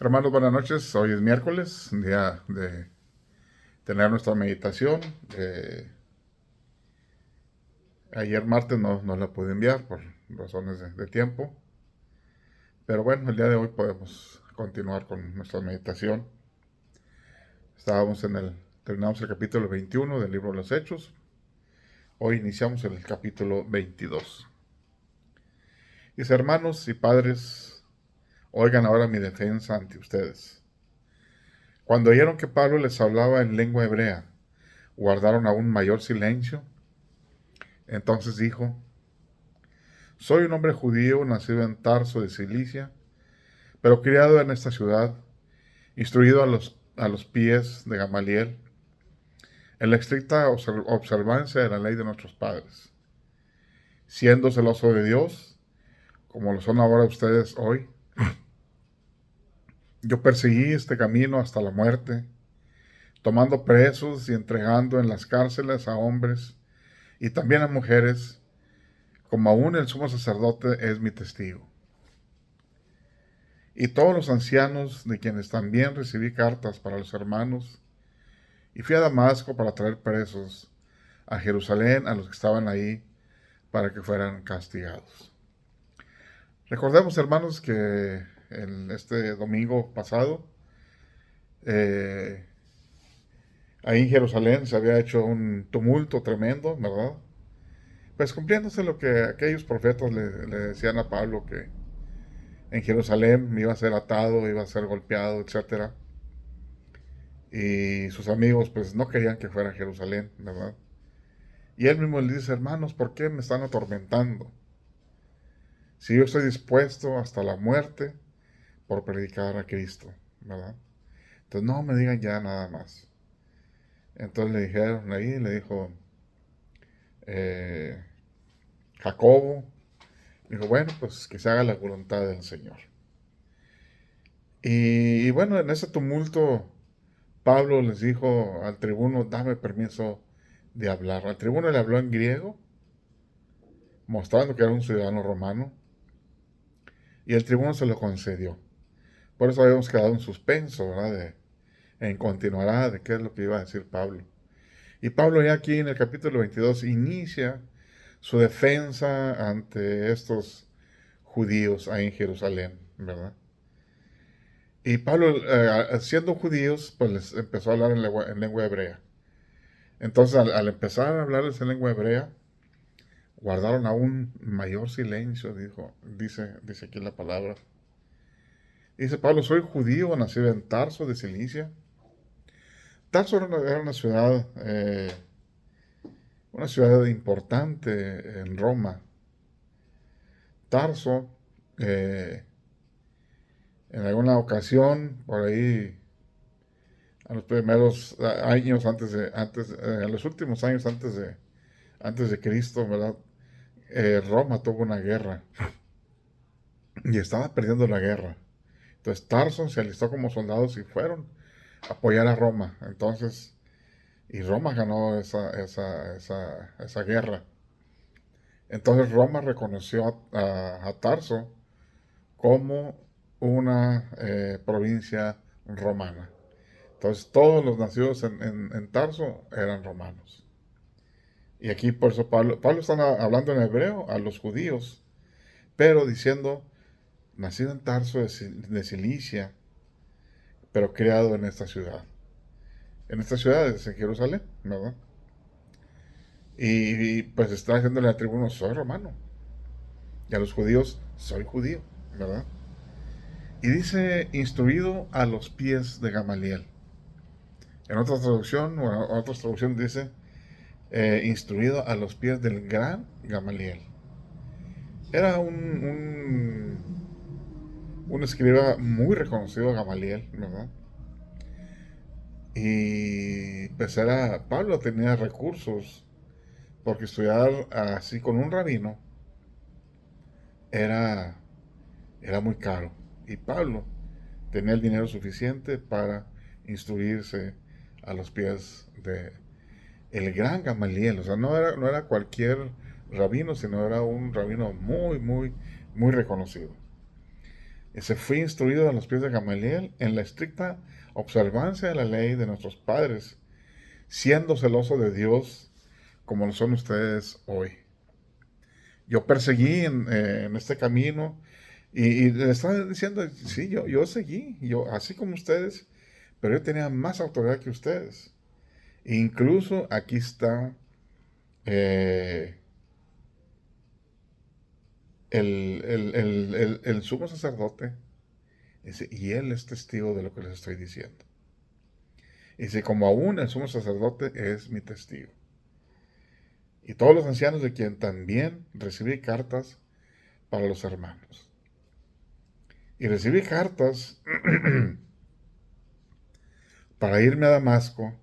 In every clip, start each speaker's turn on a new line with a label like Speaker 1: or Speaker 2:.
Speaker 1: Hermanos, buenas noches. Hoy es miércoles, día de tener nuestra meditación. Ayer martes no la pude enviar por razones de tiempo, pero bueno, el día de hoy podemos continuar con nuestra meditación. Terminamos el capítulo 21 del libro de los Hechos. Hoy iniciamos el capítulo 22. Dice, hermanos y padres, oigan ahora mi defensa ante ustedes. Cuando oyeron que Pablo les hablaba en lengua hebrea, guardaron aún mayor silencio. Entonces dijo, soy un hombre judío nacido en Tarso de Cilicia, pero criado en esta ciudad, instruido a los pies de Gamaliel, en la estricta observancia de la ley de nuestros padres, siendo celoso de Dios, como lo son ahora ustedes hoy. Yo perseguí este camino hasta la muerte, tomando presos y entregando en las cárceles a hombres y también a mujeres, como aún el sumo sacerdote es mi testigo. Y todos los ancianos, de quienes también recibí cartas para los hermanos, y fui a Damasco para traer presos a Jerusalén a los que estaban ahí para que fueran castigados. Recordemos, hermanos, que este domingo pasado, eh, ahí en Jerusalén se había hecho un tumulto tremendo, ¿verdad? Pues cumpliéndose lo que aquellos profetas le decían a Pablo, que en Jerusalén iba a ser atado, iba a ser golpeado, etcétera. Y sus amigos pues no querían que fuera a Jerusalén, ¿verdad? Y él mismo le dice, hermanos, ¿por qué me están atormentando? Si yo estoy dispuesto hasta la muerte por predicar a Cristo, ¿verdad? Entonces no me digan ya nada más. Entonces le dijeron ahí, le dijo eh, Jacobo, dijo, bueno, pues que se haga la voluntad del Señor. Y bueno, en ese tumulto, Pablo les dijo al tribuno, dame permiso de hablar. Al tribuno le habló en griego, mostrando que era un ciudadano romano, y el tribuno se lo concedió. Por eso habíamos quedado en suspenso, ¿verdad? En continuará de qué es lo que iba a decir Pablo. Y Pablo ya aquí en el capítulo 22 inicia su defensa ante estos judíos ahí en Jerusalén, ¿verdad? Y Pablo, siendo judíos, pues les empezó a hablar en lengua hebrea. Entonces, al empezar a hablarles en lengua hebrea, guardaron aún mayor silencio, dice aquí la palabra. Dice Pablo, soy judío, nacido en Tarso de Cilicia. Tarso era una ciudad importante en Roma. Tarso, eh, en alguna ocasión, por ahí, a los primeros años a los últimos años antes de Cristo, ¿verdad? Roma tuvo una guerra y estaba perdiendo la guerra. Entonces Tarso se alistó como soldados y fueron a apoyar a Roma. Entonces, y Roma ganó esa guerra. Entonces Roma reconoció a Tarso como una provincia romana. Entonces todos los nacidos en Tarso eran romanos. Y aquí por eso Pablo está hablando en hebreo a los judíos, pero diciendo, nacido en Tarso de Cilicia, pero criado en esta ciudad. En esta ciudad es en Jerusalén, ¿verdad? Y pues está diciéndole al tribuno, soy romano. Y a los judíos, soy judío, ¿verdad? Y dice, instruido a los pies de Gamaliel. En otra traducción, o en otras traducciones dice, instruido a los pies del gran Gamaliel. Era un escriba muy reconocido, Gamaliel, ¿verdad? Y pues Pablo tenía recursos, porque estudiar así con un rabino era, era muy caro. Y Pablo tenía el dinero suficiente para instruirse a los pies de el gran Gamaliel. O sea, no era cualquier rabino, sino era un rabino muy, muy, muy reconocido. Y se fue instruido a los pies de Gamaliel en la estricta observancia de la ley de nuestros padres, siendo celoso de Dios como lo son ustedes hoy. Yo perseguí en este camino y le estaba diciendo, sí, yo seguí, yo así como ustedes, pero yo tenía más autoridad que ustedes. E incluso aquí está eh, el sumo sacerdote, dice, y él es testigo de lo que les estoy diciendo. Y dice, como aún el sumo sacerdote es mi testigo. Y todos los ancianos de quien también recibí cartas para los hermanos. Y recibí cartas para irme a Damasco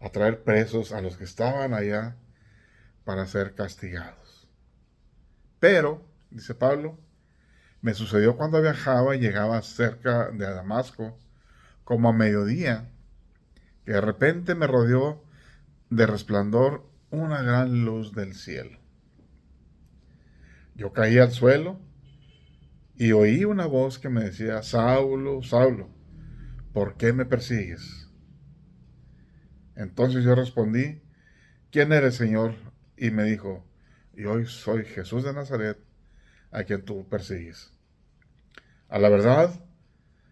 Speaker 1: a traer presos a los que estaban allá para ser castigados. Pero, dice Pablo, me sucedió cuando viajaba y llegaba cerca de Damasco, como a mediodía, que de repente me rodeó de resplandor una gran luz del cielo. Yo caí al suelo y oí una voz que me decía, Saulo, Saulo, ¿por qué me persigues? Entonces yo respondí, ¿quién eres, Señor? Y me dijo, yo soy Jesús de Nazaret, a quien tú persigues. A la verdad,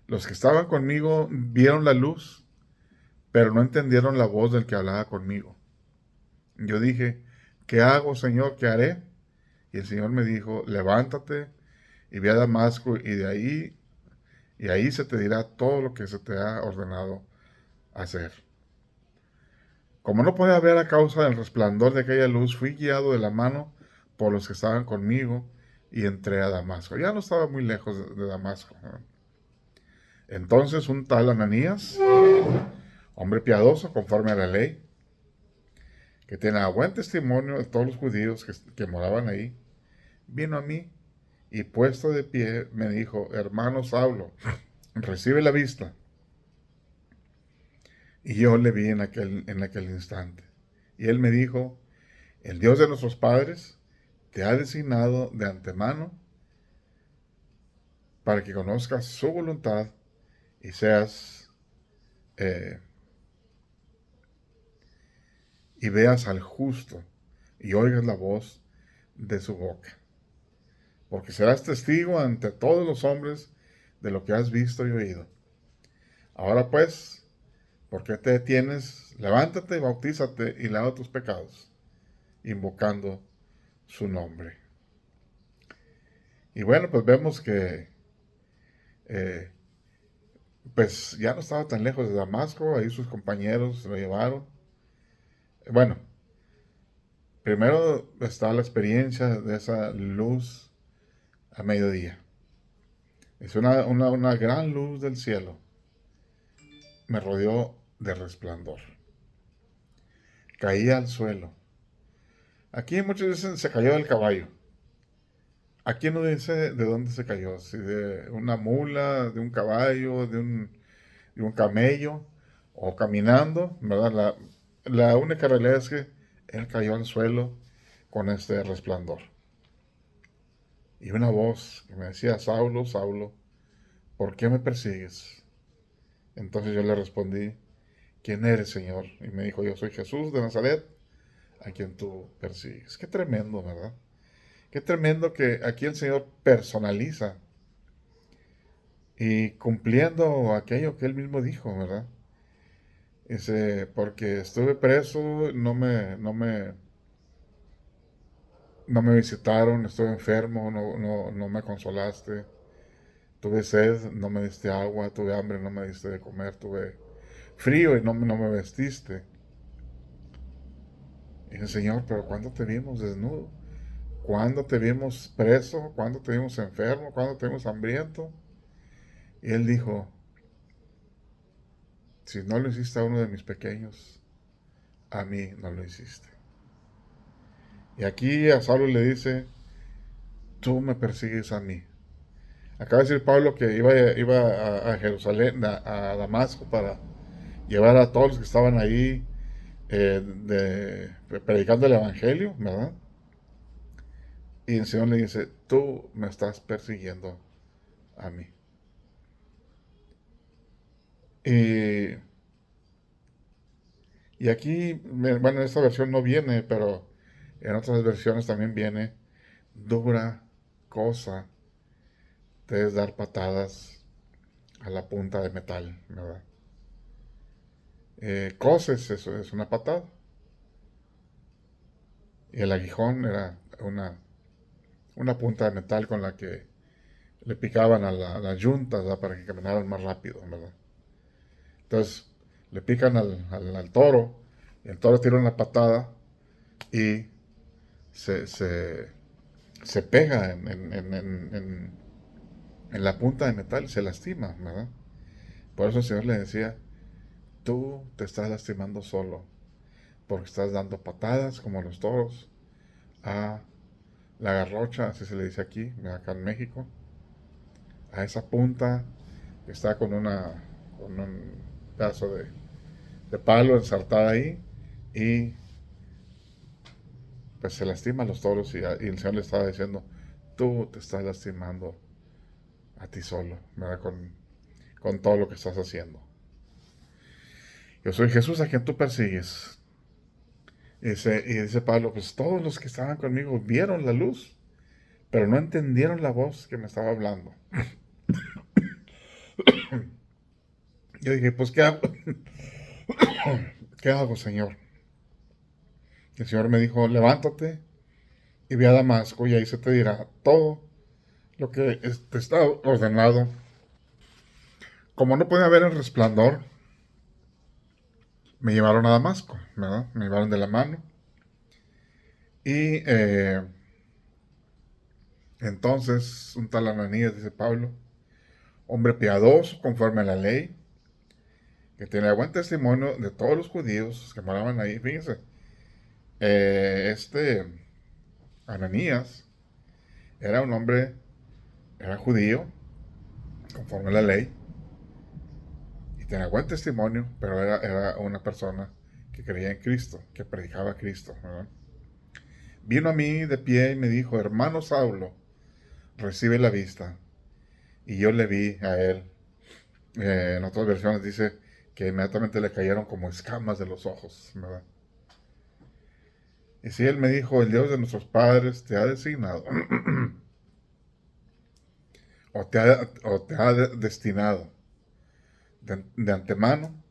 Speaker 1: los que estaban conmigo vieron la luz, pero no entendieron la voz del que hablaba conmigo. Yo dije, ¿qué hago, Señor? ¿Qué haré? Y el Señor me dijo, levántate y ve a Damasco y ahí se te dirá todo lo que se te ha ordenado hacer. Como no podía ver a causa del resplandor de aquella luz, fui guiado de la mano por los que estaban conmigo y entré a Damasco. Ya no estaba muy lejos de Damasco. Entonces un tal Ananías, hombre piadoso conforme a la ley, que tenía buen testimonio de todos los judíos que moraban ahí, vino a mí y puesto de pie me dijo, hermano Saulo, recibe la vista. Y yo le vi en aquel instante. Y él me dijo, el Dios de nuestros padres te ha designado de antemano para que conozcas su voluntad y seas eh, y veas al justo y oigas la voz de su boca. Porque serás testigo ante todos los hombres de lo que has visto y oído. Ahora pues, ¿por qué te detienes? Levántate, bautízate y lava tus pecados, invocando su nombre. Y bueno, pues vemos que eh, pues ya no estaba tan lejos de Damasco, ahí sus compañeros lo llevaron. Bueno, primero está la experiencia de esa luz a mediodía. Es una gran luz del cielo. Me rodeó de resplandor. Caí al suelo. Aquí muchos dicen se cayó del caballo. Aquí no dice de dónde se cayó, si de una mula, de un caballo, de un camello o caminando, ¿verdad? La única realidad es que él cayó al suelo con este resplandor. Y una voz que me decía, Saulo, Saulo, ¿por qué me persigues? Entonces yo le respondí, ¿quién eres, Señor? Y me dijo, yo soy Jesús de Nazaret, a quien tú persigues. Qué tremendo, ¿verdad? Qué tremendo que aquí el Señor personaliza y cumpliendo aquello que él mismo dijo, ¿verdad? Dice, porque estuve preso, no me visitaron, estuve enfermo, no me consolaste, tuve sed, no me diste agua, tuve hambre, no me diste de comer, tuve frío y no me vestiste. Y dice, Señor, pero ¿cuándo te vimos desnudo? ¿Cuándo te vimos preso? ¿Cuándo te vimos enfermo? ¿Cuándo te vimos hambriento? Y él dijo, si no lo hiciste a uno de mis pequeños, a mí no lo hiciste. Y aquí a Saulo le dice, tú me persigues a mí. Acaba de decir Pablo que iba a Jerusalén, a Damasco, para llevar a todos los que estaban ahí predicando el Evangelio, ¿verdad? Y el Señor le dice, tú me estás persiguiendo a mí. Y, y aquí, bueno, en esta versión no viene, pero en otras versiones también viene: dura cosa te es dar patadas a la punta de metal, ¿verdad? Coces, eso es una patada. Y el aguijón era una punta de metal con la que le picaban a las yuntas, ¿verdad? Para que caminaran más rápido, ¿verdad? Entonces le pican al toro, y el toro tira una patada y se, se, se pega en la punta de metal y se lastima, ¿verdad? Por eso el Señor le decía: tú te estás lastimando solo, porque estás dando patadas como los toros a la garrocha, así se le dice aquí, acá en México, a esa punta que está con un pedazo de palo ensartada ahí, y pues se lastima a los toros, y el Señor le estaba diciendo: tú te estás lastimando a ti solo, ¿verdad? Con todo lo que estás haciendo. Yo soy Jesús a quien tú persigues. Y dice Pablo: pues todos los que estaban conmigo vieron la luz, pero no entendieron la voz que me estaba hablando. Yo dije: pues ¿qué hago? ¿Qué hago, Señor? El Señor me dijo: levántate y ve a Damasco, y ahí se te dirá todo lo que te está ordenado. Como no podía ver el resplandor, me llevaron a Damasco, ¿verdad? Me llevaron de la mano. Y entonces un tal Ananías, dice Pablo, hombre piadoso conforme a la ley, que tenía buen testimonio de todos los judíos que moraban ahí. Fíjense, este Ananías era un hombre, era judío, conforme a la ley, y tenía buen testimonio, pero era una persona que creía en Cristo, que predicaba a Cristo, ¿verdad? Vino a mí de pie y me dijo: hermano Saulo, recibe la vista. Y yo le vi a él. En otras versiones dice que inmediatamente le cayeron como escamas de los ojos, ¿verdad? Y si él me dijo: el Dios de nuestros padres te ha designado, o te ha destinado de antemano,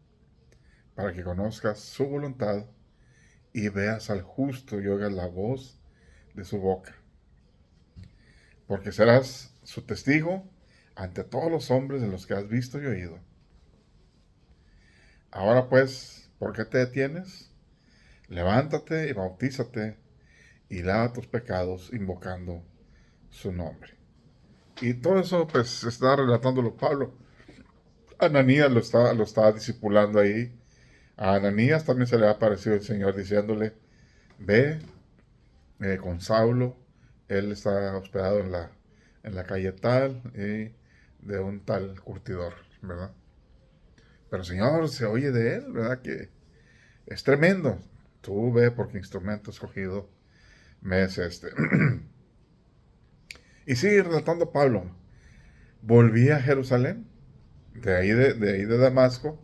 Speaker 1: para que conozcas su voluntad y veas al justo y oigas la voz de su boca, porque serás su testigo ante todos los hombres de los que has visto y oído. Ahora pues, ¿por qué te detienes? Levántate y bautízate y lava tus pecados invocando su nombre. Y todo eso pues está relatándolo Pablo. Ananías lo estaba discipulando ahí. A Ananías también se le ha aparecido el Señor diciéndole: ve con Saulo, él está hospedado en la calle tal, y de un tal curtidor, ¿verdad? Pero Señor, se oye de él, ¿verdad? Que es tremendo. Tú ve, porque instrumento escogido me es este. Y sigue relatando Pablo: volví a Jerusalén, de ahí de Damasco,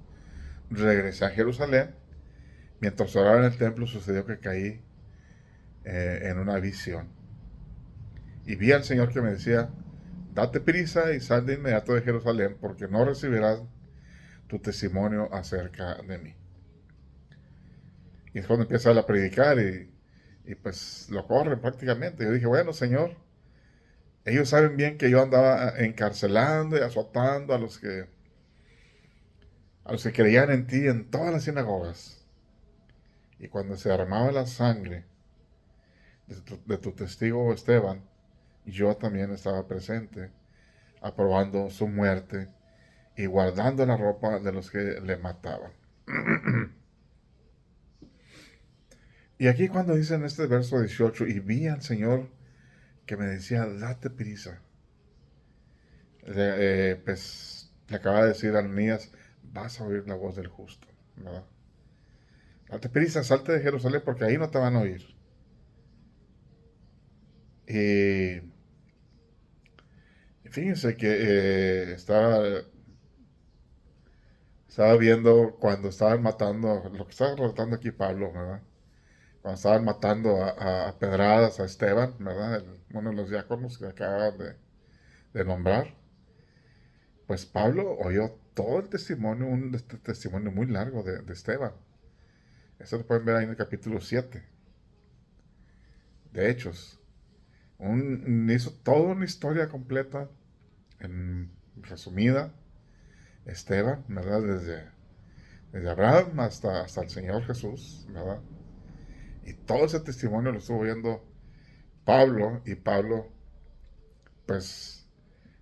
Speaker 1: regresé a Jerusalén. Mientras oraba en el templo, sucedió que caí en una visión. Y vi al Señor que me decía: date prisa y sal de inmediato de Jerusalén, porque no recibirás tu testimonio acerca de mí. Y es cuando empieza a predicar, y pues lo corre prácticamente. Yo dije: bueno, Señor, ellos saben bien que yo andaba encarcelando y azotando a los que creían en ti en todas las sinagogas. Y cuando se derramaba la sangre de tu testigo Esteban, yo también estaba presente, aprobando su muerte y guardando la ropa de los que le mataban. Y aquí cuando dice en este verso 18: y vi al Señor que me decía: date prisa. Pues le acaba de decir a Ananías: vas a oír la voz del justo, ¿verdad? Date prisa, salte de Jerusalén, porque ahí no te van a oír. Y Fíjense que estaba viendo cuando estaban matando, lo que estaba relatando aquí Pablo, ¿verdad? Cuando estaban matando a pedradas a Esteban, ¿verdad? Uno de los diáconos que acaba de nombrar. Pues Pablo oyó todo el testimonio, testimonio muy largo de Esteban. Eso lo pueden ver ahí en el capítulo 7 de Hechos. Hizo toda una historia completa, resumida, Esteban, ¿verdad? Desde Abraham hasta el Señor Jesús, ¿verdad? Y todo ese testimonio lo estuvo viendo Pablo, y Pablo, pues,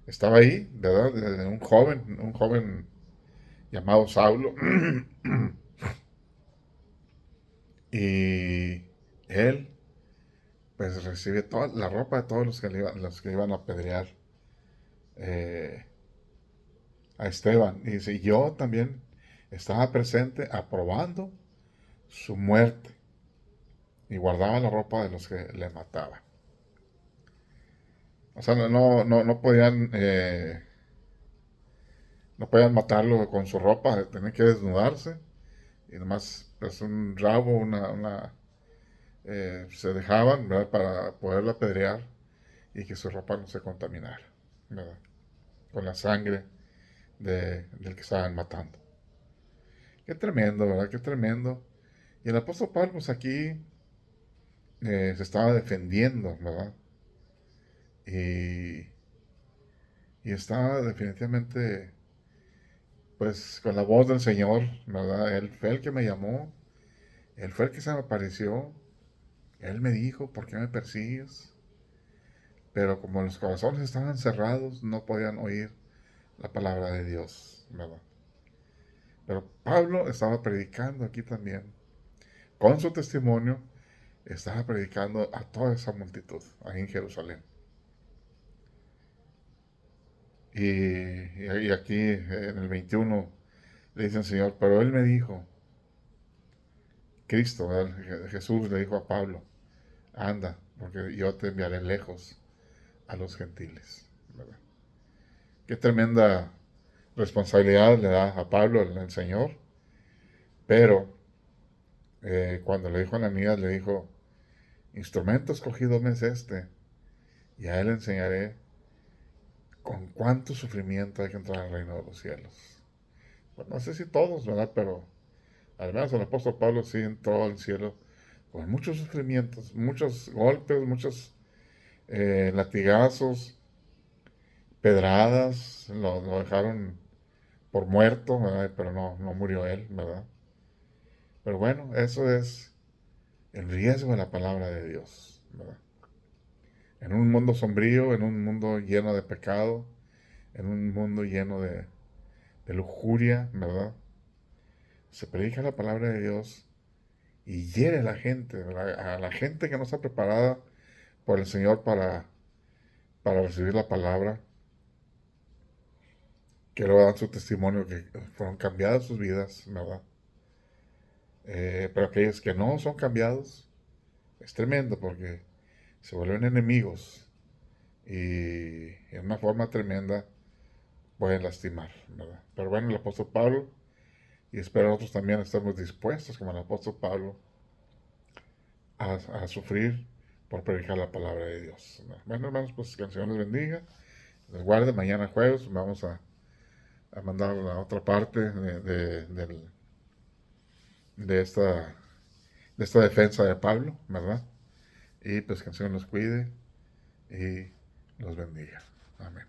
Speaker 1: estaba ahí, ¿verdad? Desde un joven llamado Saulo, y él, pues, recibe toda la ropa de todos los que iban a apedrear eh, a Esteban. Y dice, yo también estaba presente aprobando su muerte y guardaba la ropa de los que le mataban. O sea, no podían matarlo con su ropa, tenían que desnudarse y nomás pues un rabo, se dejaban, ¿verdad? Para poderla apedrear y que su ropa no se contaminara, ¿verdad? Con la sangre del que estaban matando. Qué tremendo, ¿verdad? Qué tremendo. Y el apóstol Pablo, pues aquí se estaba defendiendo, ¿verdad? Y, y estaba definitivamente, pues, con la voz del Señor, ¿verdad? Él fue el que me llamó, él fue el que se me apareció, él me dijo, ¿por qué me persigues? Pero como los corazones estaban cerrados, no podían oír la palabra de Dios, ¿verdad? Pero Pablo estaba predicando aquí también, con su testimonio, estaba predicando a toda esa multitud ahí en Jerusalén. Y aquí en el 21 le dice el Señor, pero Él me dijo, Cristo, ¿verdad? Jesús le dijo a Pablo, anda, porque yo te enviaré lejos a los gentiles, ¿verdad? Qué tremenda responsabilidad le da a Pablo el Señor, pero cuando le dijo a Ananías, le dijo, instrumento escogido me es este, y a él le enseñaré con cuánto sufrimiento hay que entrar al reino de los cielos. Pues no sé si todos, ¿verdad? Pero al menos el apóstol Pablo sí entró al cielo con muchos sufrimientos, muchos golpes, muchos latigazos, pedradas, lo dejaron por muerto, ¿verdad? Pero no murió él, ¿verdad? Pero bueno, eso es el riesgo de la palabra de Dios, ¿verdad? En un mundo sombrío, en un mundo lleno de pecado, en un mundo lleno de lujuria, ¿verdad? Se predica la palabra de Dios y hiere a la gente, ¿verdad? A la gente que no está preparada por el Señor para recibir la palabra, que luego dan su testimonio que fueron cambiadas sus vidas, ¿verdad? Pero aquellos que no son cambiados, es tremendo porque se vuelven enemigos y en una forma tremenda pueden lastimar, ¿verdad? Pero bueno, el apóstol Pablo, y espero nosotros también estemos dispuestos, como el apóstol Pablo, a sufrir por predicar la palabra de Dios, ¿verdad? Bueno, hermanos, pues que el Señor les bendiga, les guarde. Mañana jueves vamos a mandar la otra parte de esta, de esta defensa de Pablo, ¿verdad? Y pues que el Señor los cuide y los bendiga. Amén.